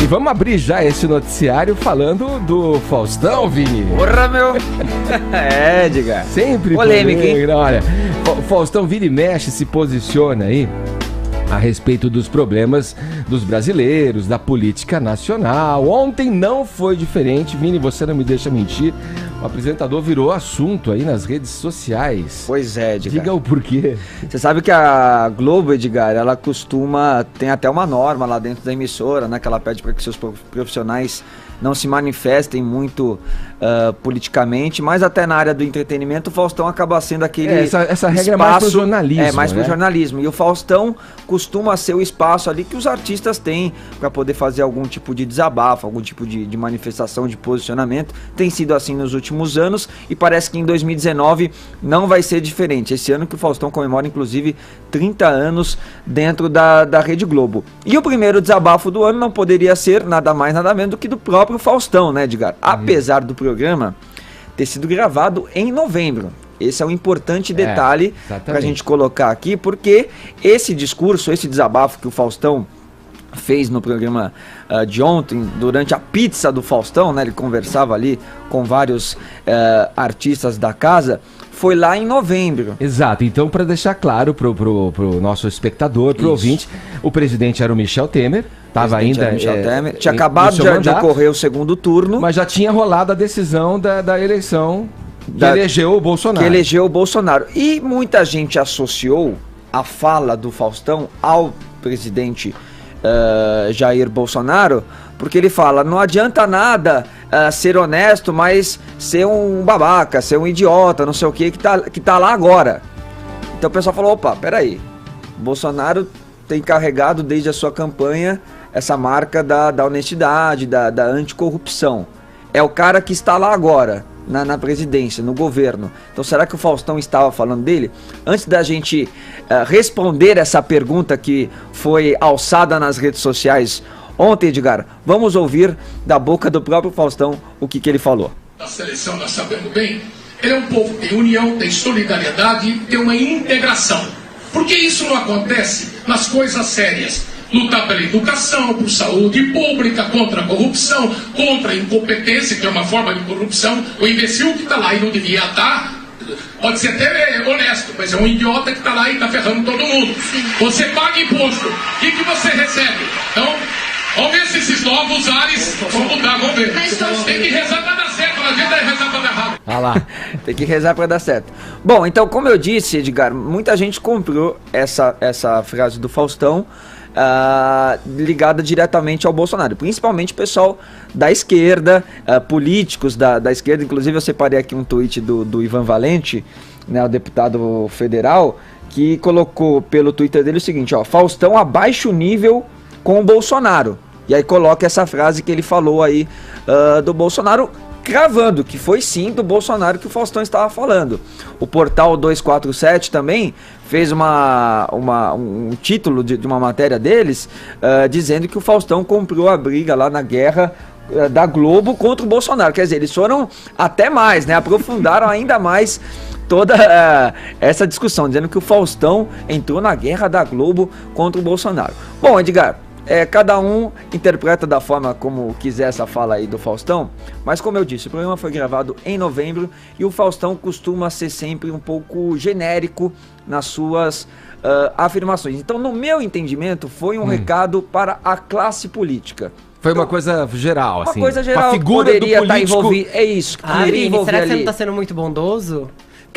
vamos abrir já esse noticiário falando do Faustão, Vini. Porra, meu! Edgar. Sempre polêmica, hein? Olha, Faustão vira e mexe, se posiciona aí a respeito dos problemas dos brasileiros, da política nacional. Ontem não foi diferente, Vini, você não me deixa mentir. O apresentador virou assunto aí nas redes sociais. Pois é, Edgar. Diga o porquê. Você sabe que a Globo, Edgar, ela costuma... Tem até uma norma lá dentro da emissora, né? Que ela pede para que seus profissionais não se manifestem muito politicamente, mas até na área do entretenimento o Faustão acaba sendo aquele essa regra é mais pro jornalismo. É, mais pro jornalismo. E o Faustão costuma ser o espaço ali que os artistas têm para poder fazer algum tipo de desabafo, algum tipo de manifestação, de posicionamento. Tem sido assim nos últimos anos e parece que em 2019 não vai ser diferente. Esse ano que o Faustão comemora, inclusive, 30 anos dentro da Rede Globo. E o primeiro desabafo do ano não poderia ser nada mais, nada menos do que do próprio Faustão, né, Edgar? Apesar do programa ter sido gravado em novembro. Esse é um importante detalhe para a gente colocar aqui, porque esse discurso, esse desabafo que o Faustão fez no programa de ontem, durante a pizza do Faustão, né, ele conversava ali com vários artistas da casa, foi lá em novembro. Exato, então para deixar claro pro nosso espectador, pro ouvinte, o presidente era o Michel Temer, estava ainda... Tinha acabado de ocorrer o segundo turno. Mas já tinha rolado a decisão da eleição que elegeu o Bolsonaro. Que elegeu o Bolsonaro. E muita gente associou a fala do Faustão ao presidente Jair Bolsonaro, porque ele fala, não adianta nada ser honesto, mas ser um babaca, ser um idiota, não sei o que tá lá agora. Então o pessoal falou, opa, peraí, Bolsonaro tem carregado desde a sua campanha essa marca da honestidade, da anticorrupção. É o cara que está lá agora, na presidência, no governo. Então será que o Faustão estava falando dele? Antes da gente responder essa pergunta que foi alçada nas redes sociais ontem, Edgar, vamos ouvir da boca do próprio Faustão o que ele falou. A seleção, nós sabemos bem, ele é um povo que tem união, tem solidariedade, tem uma integração. Por que isso não acontece nas coisas sérias? Lutar pela educação, por saúde pública, contra a corrupção, contra a incompetência, que é uma forma de corrupção. O imbecil que está lá e não devia estar, pode ser até honesto, mas é um idiota que está lá e está ferrando todo mundo. Você paga imposto, o que você recebe? Então, vamos ver se esses novos ares vão mudar, vamos ver. Tem que rezar para dar certo, não adianta rezar para dar errado. Ah lá, tem que rezar para dar certo. Bom, então, como eu disse, Edgar, muita gente comprou essa frase do Faustão, ligada diretamente ao Bolsonaro, principalmente o pessoal da esquerda, políticos da esquerda. Inclusive eu separei aqui um tweet do Ivan Valente, né, o deputado federal, que colocou pelo Twitter dele o seguinte, ó, Faustão abaixa o nível com o Bolsonaro, e aí coloca essa frase que ele falou aí do Bolsonaro, cravando que foi sim do Bolsonaro que o Faustão estava falando. O portal 247 também fez um título de uma matéria deles dizendo que o Faustão comprou a briga lá na guerra da Globo contra o Bolsonaro. Quer dizer, eles foram até mais, né? Aprofundaram ainda mais toda essa discussão, dizendo que o Faustão entrou na guerra da Globo contra o Bolsonaro. Bom, Edgar, cada um interpreta da forma como quiser essa fala aí do Faustão, mas como eu disse, o programa foi gravado em novembro e o Faustão costuma ser sempre um pouco genérico nas suas afirmações. Então, no meu entendimento, foi um recado para a classe política. Foi uma coisa geral, assim. Uma coisa geral, a figura do político... É isso, que Vini, será que você não tá sendo muito bondoso?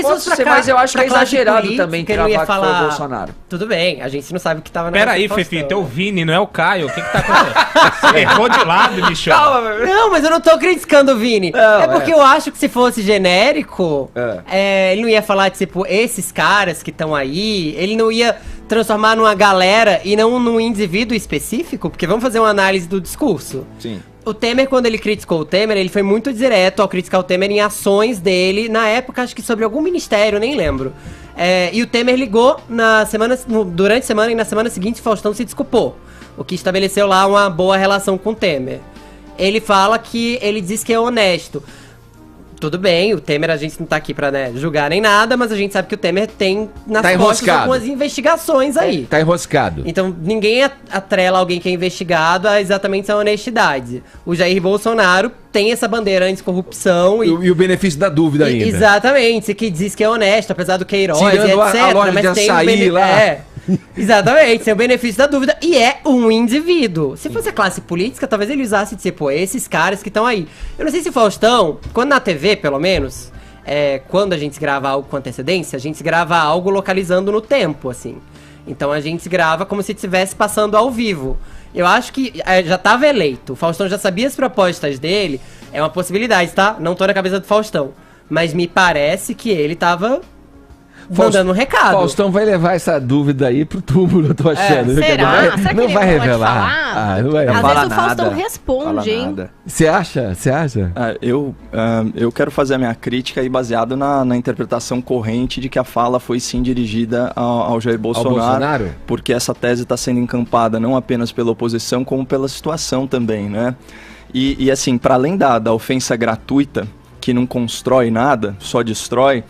Posso ser, mas eu acho que é exagerado também cravar que foi o Bolsonaro. Tudo bem, a gente não sabe o que tava na... Pera aí, Fefito, é o Vini, não é o Caio. O que tá acontecendo? Você errou de lado, bicho. Calma, meu. Não, mas eu não tô criticando o Vini. Não, porque eu acho que se fosse genérico, ele não ia falar de, tipo, esses caras que estão aí, ele não ia transformar numa galera e não num indivíduo específico, porque vamos fazer uma análise do discurso. Sim. O Temer, quando ele criticou o Temer, ele foi muito direto ao criticar o Temer em ações dele, na época, acho que sobre algum ministério, nem lembro. E o Temer ligou durante a semana e na semana seguinte o Faustão se desculpou, o que estabeleceu lá uma boa relação com o Temer. Ele fala que ele diz que é honesto. tudo bem, o Temer, a gente não tá aqui pra, né, julgar nem nada, mas a gente sabe que o Temer tem nas costas algumas investigações aí. Tá enroscado. Então, ninguém atrela alguém que é investigado a exatamente essa honestidade. O Jair Bolsonaro tem essa bandeira anticorrupção e o benefício da dúvida ainda. Exatamente, que diz que é honesto, apesar do Queiroz, tirando etc. a loja mas de tem açaí lá. Exatamente, tem o benefício da dúvida e é um indivíduo. Se fosse a classe política, talvez ele usasse de ser, pô, esses caras que estão aí. Eu não sei se Faustão, quando na TV, pelo menos, quando a gente grava algo com antecedência, a gente grava algo localizando no tempo, assim. Então a gente grava como se estivesse passando ao vivo. Eu acho que já estava eleito, o Faustão já sabia as propostas dele, é uma possibilidade, tá? Não tô na cabeça do Faustão, mas me parece que ele tava mandando um recado. Faustão vai levar essa dúvida aí pro túmulo, eu tô achando. Será? Será que não ele vai pode revelar? falar? Não vai Às revelar. vezes o Faustão responde, hein? Você acha? Eu quero fazer a minha crítica aí baseado na interpretação corrente de que a fala foi sim dirigida ao Jair Bolsonaro, porque essa tese está sendo encampada não apenas pela oposição, como pela situação também, né? E assim, para além da ofensa gratuita, que não constrói nada, só destrói,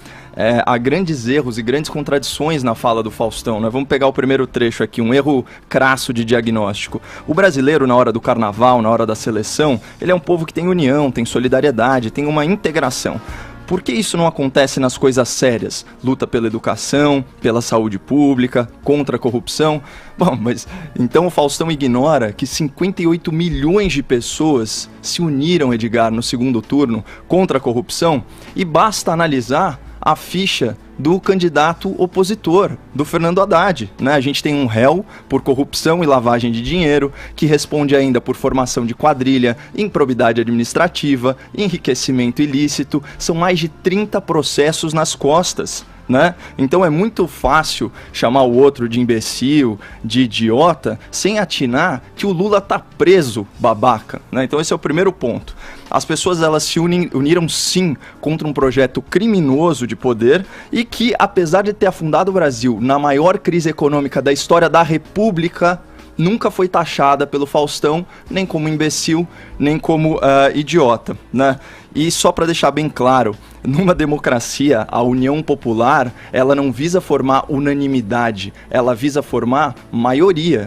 há grandes erros e grandes contradições na fala do Faustão, né? Vamos pegar o primeiro trecho aqui, um erro crasso de diagnóstico. O brasileiro, na hora do carnaval, na hora da seleção, ele é um povo que tem união, tem solidariedade, tem uma integração. Por que isso não acontece nas coisas sérias? Luta pela educação, pela saúde pública, contra a corrupção? Bom, mas então o Faustão ignora que 58 milhões de pessoas se uniram, Edgar, no segundo turno contra a corrupção? E basta analisar a ficha do candidato opositor, do Fernando Haddad, né? A gente tem um réu por corrupção e lavagem de dinheiro, que responde ainda por formação de quadrilha, improbidade administrativa, enriquecimento ilícito, são mais de 30 processos nas costas, né? Então é muito fácil chamar o outro de imbecil, de idiota, sem atinar que o Lula tá preso, babaca, né? Então esse é o primeiro ponto. As pessoas, elas se uniram sim contra um projeto criminoso de poder e que, apesar de ter afundado o Brasil na maior crise econômica da história da República, nunca foi taxada pelo Faustão nem como imbecil, nem como idiota, né? E só para deixar bem claro, numa democracia, a união popular, ela não visa formar unanimidade, ela visa formar maioria.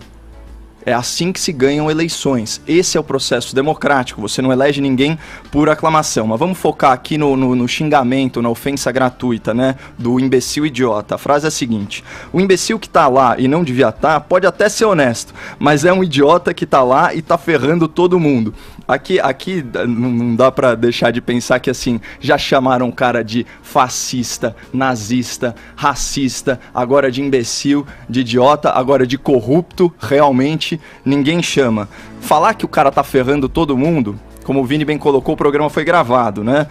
É assim que se ganham eleições. Esse é o processo democrático. Você não elege ninguém por aclamação. Mas vamos focar aqui no xingamento, na ofensa gratuita, né? Do imbecil idiota. A frase é a seguinte: o imbecil que tá lá e não devia estar, pode até ser honesto, mas é um idiota que tá lá e tá ferrando todo mundo. Aqui não dá pra deixar de pensar que, assim, já chamaram o cara de fascista, nazista, racista, agora de imbecil, de idiota, agora de corrupto, realmente ninguém chama. Falar que o cara tá ferrando todo mundo, como o Vini bem colocou, o programa foi gravado, né?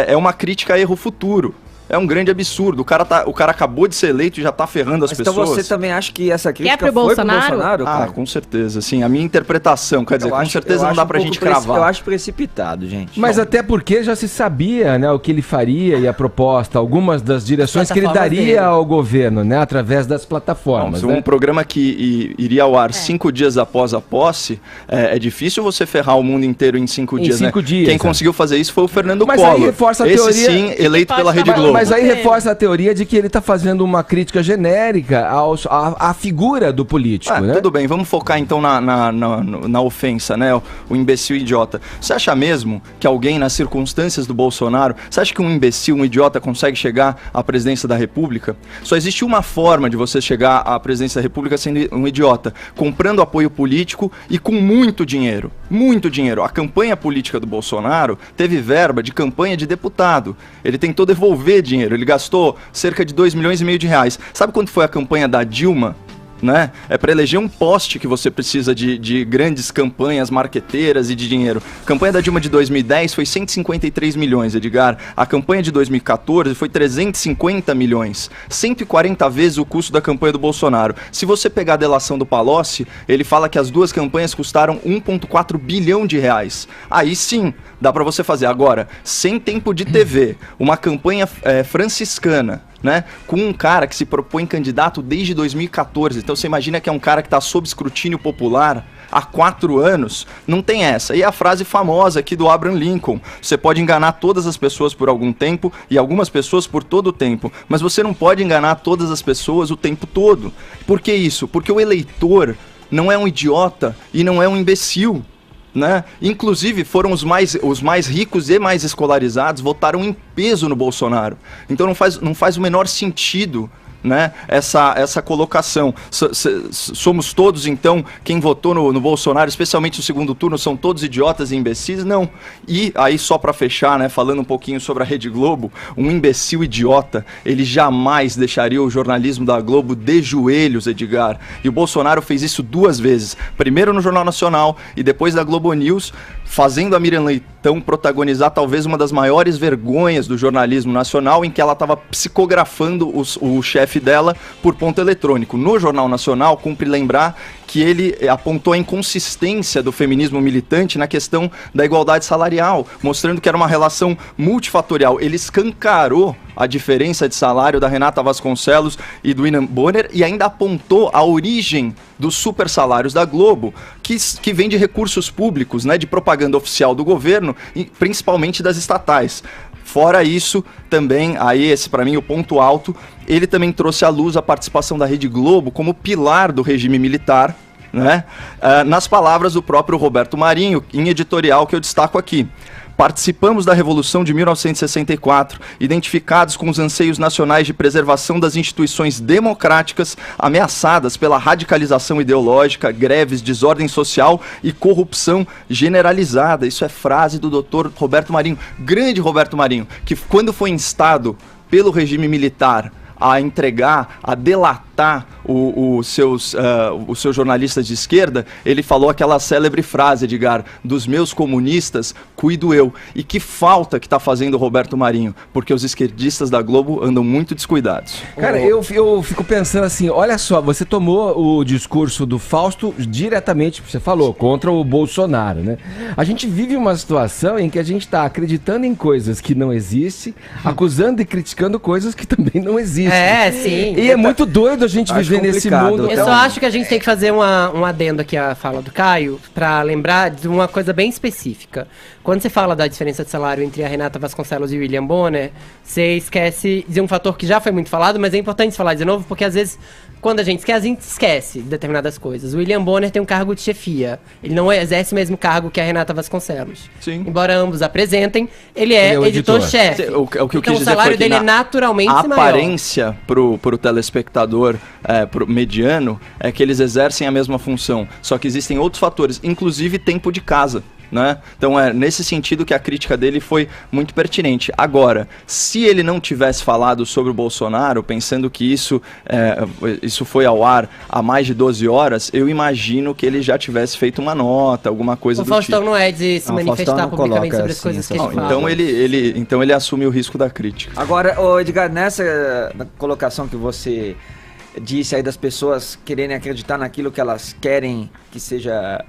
É uma crítica a erro futuro. É um grande absurdo. O cara acabou de ser eleito e já tá ferrando as pessoas. Então você também acha que essa crítica pro foi Bolsonaro? pro Bolsonaro? Ah, com certeza. Sim, a minha interpretação, quer dizer, com certeza não dá pra gente cravar. Eu acho precipitado, gente. Mas até porque já se sabia, né, o que ele faria e a proposta, algumas das direções que ele daria ao governo, né, através das plataformas. Um programa que iria ao ar 5 dias após a posse, é difícil você ferrar o mundo inteiro em 5 dias, 5 né? dizer, Quem conseguiu fazer isso foi o Fernando Mas Collor. aí reforça a Esse teoria... sim, eleito pela Rede Globo. Mas aí reforça a teoria de que ele está fazendo uma crítica genérica à figura do político, né? Tudo bem, vamos focar então na ofensa, né? O imbecil idiota. Você acha mesmo que alguém, nas circunstâncias do Bolsonaro, você acha que um imbecil, um idiota consegue chegar à presidência da República? Só existe uma forma de você chegar à presidência da República sendo um idiota: comprando apoio político e com muito dinheiro. Muito dinheiro. A campanha política do Bolsonaro teve verba de campanha de deputado. Ele tentou devolver dinheiro. Ele gastou cerca de 2,5 milhões de reais. Sabe quanto foi a campanha da Dilma? Né? É para eleger um poste que você precisa de grandes campanhas marqueteiras e de dinheiro. A campanha da Dilma de 2010 foi 153 milhões, Edgar. A campanha de 2014 foi 350 milhões. 140 vezes o custo da campanha do Bolsonaro. Se você pegar a delação do Palocci, ele fala que as duas campanhas custaram 1,4 bilhão de reais. Aí sim, dá para você fazer. Agora, sem tempo de TV, uma campanha franciscana, né, com um cara que se propõe candidato desde 2014. Então você imagina que é um cara que está sob escrutínio popular há 4 anos, não tem essa. E a frase famosa aqui do Abraham Lincoln: você pode enganar todas as pessoas por algum tempo e algumas pessoas por todo o tempo, mas você não pode enganar todas as pessoas o tempo todo. Por que isso? Porque o eleitor não é um idiota e não é um imbecil. Né? Inclusive foram os mais ricos e mais escolarizados votaram em peso no Bolsonaro. Então não faz o menor sentido, né, essa colocação. Somos todos, então, quem votou no Bolsonaro, especialmente no segundo turno, são todos idiotas e imbecis? Não. E aí, só para fechar, né, falando um pouquinho sobre a Rede Globo, um imbecil idiota, ele jamais deixaria o jornalismo da Globo de joelhos, Edgar. E o Bolsonaro fez isso 2 vezes. Primeiro no Jornal Nacional e depois da Globo News, fazendo a Miriam Leitão protagonizar talvez uma das maiores vergonhas do jornalismo nacional, em que ela estava psicografando o chefe dela por ponto eletrônico. No Jornal Nacional, cumpre lembrar que ele apontou a inconsistência do feminismo militante na questão da igualdade salarial, mostrando que era uma relação multifatorial. Ele escancarou a diferença de salário da Renata Vasconcelos e do William Bonner e ainda apontou a origem dos super salários da Globo, que vem de recursos públicos, né, de propaganda oficial do governo e principalmente das estatais. Fora isso, também, aí esse para mim o ponto alto, ele também trouxe à luz a participação da Rede Globo como pilar do regime militar, né? Nas palavras do próprio Roberto Marinho, em editorial que eu destaco aqui. Participamos da Revolução de 1964, identificados com os anseios nacionais de preservação das instituições democráticas ameaçadas pela radicalização ideológica, greves, desordem social e corrupção generalizada. Isso é frase do Dr. Roberto Marinho, grande Roberto Marinho, que quando foi instado pelo regime militar a entregar, a delatar os seus jornalistas de esquerda, ele falou aquela célebre frase, Edgar: dos meus comunistas, cuido eu. E que falta que está fazendo o Roberto Marinho, porque os esquerdistas da Globo andam muito descuidados. Cara, eu fico pensando assim, olha só, você tomou o discurso do Fausto diretamente, você falou, contra o Bolsonaro, né? A gente vive uma situação em que a gente está acreditando em coisas que não existem, acusando e criticando coisas que também não existem. É, sim. E é muito doido a gente viver nesse mundo. Eu só acho que a gente tem que fazer um adendo aqui à fala do Caio, pra lembrar de uma coisa bem específica. Quando você fala da diferença de salário entre a Renata Vasconcelos e o William Bonner, você esquece de um fator que já foi muito falado, mas é importante falar de novo, porque às vezes, quando a gente esquece de determinadas coisas. O William Bonner tem um cargo de chefia. Ele não exerce o mesmo cargo que a Renata Vasconcelos. Sim. Embora ambos apresentem, ele é editor-chefe. O que eu então quis o dizer salário foi que dele é naturalmente maior. A aparência pro telespectador pro mediano é que eles exercem a mesma função. Só que existem outros fatores, inclusive tempo de casa. Né? Então é nesse sentido que a crítica dele foi muito pertinente. Agora, se ele não tivesse falado sobre o Bolsonaro, pensando que isso foi ao ar há mais de 12 horas, eu imagino que ele já tivesse feito uma nota, alguma coisa do tipo. O Faustão não é de se manifestar publicamente sobre as coisas que ele fala. Então ele assume o risco da crítica. Agora, Edgar, nessa colocação que você disse aí das pessoas quererem acreditar naquilo que elas querem que seja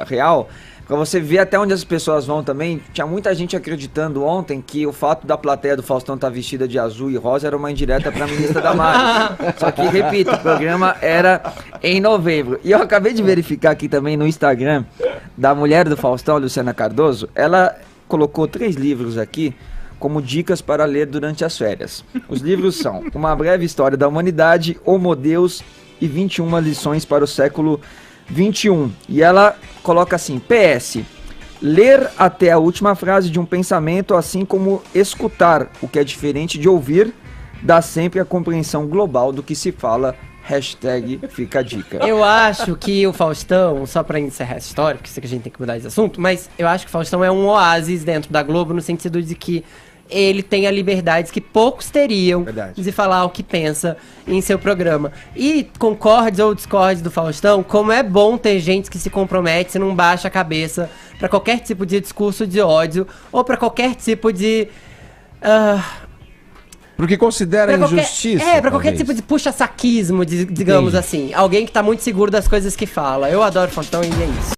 real, pra você ver até onde as pessoas vão também, tinha muita gente acreditando ontem que o fato da plateia do Faustão estar vestida de azul e rosa era uma indireta pra ministra Damares. Só que, repito, o programa era em novembro. E eu acabei de verificar aqui também no Instagram da mulher do Faustão, Luciana Cardoso, ela colocou 3 livros aqui como dicas para ler durante as férias. Os livros são Uma Breve História da Humanidade, Homo Deus e 21 Lições para o Século 21. E ela coloca assim: PS, ler até a última frase de um pensamento, assim como escutar, o que é diferente de ouvir, dá sempre a compreensão global do que se fala. Hashtag fica a dica. Eu acho que o Faustão, só pra encerrar essa história, porque sei que a gente tem que mudar esse assunto, mas eu acho que o Faustão é um oásis dentro da Globo, no sentido de que ele tem a liberdade que poucos teriam de falar o que pensa em seu programa. E concordes ou discordes do Faustão, como é bom ter gente que se compromete, não baixa a cabeça pra qualquer tipo de discurso de ódio ou pra qualquer tipo de... Porque considera injustiça. Pra qualquer tipo de puxa-saquismo, digamos assim. Alguém que tá muito seguro das coisas que fala. Eu adoro Faustão e é isso.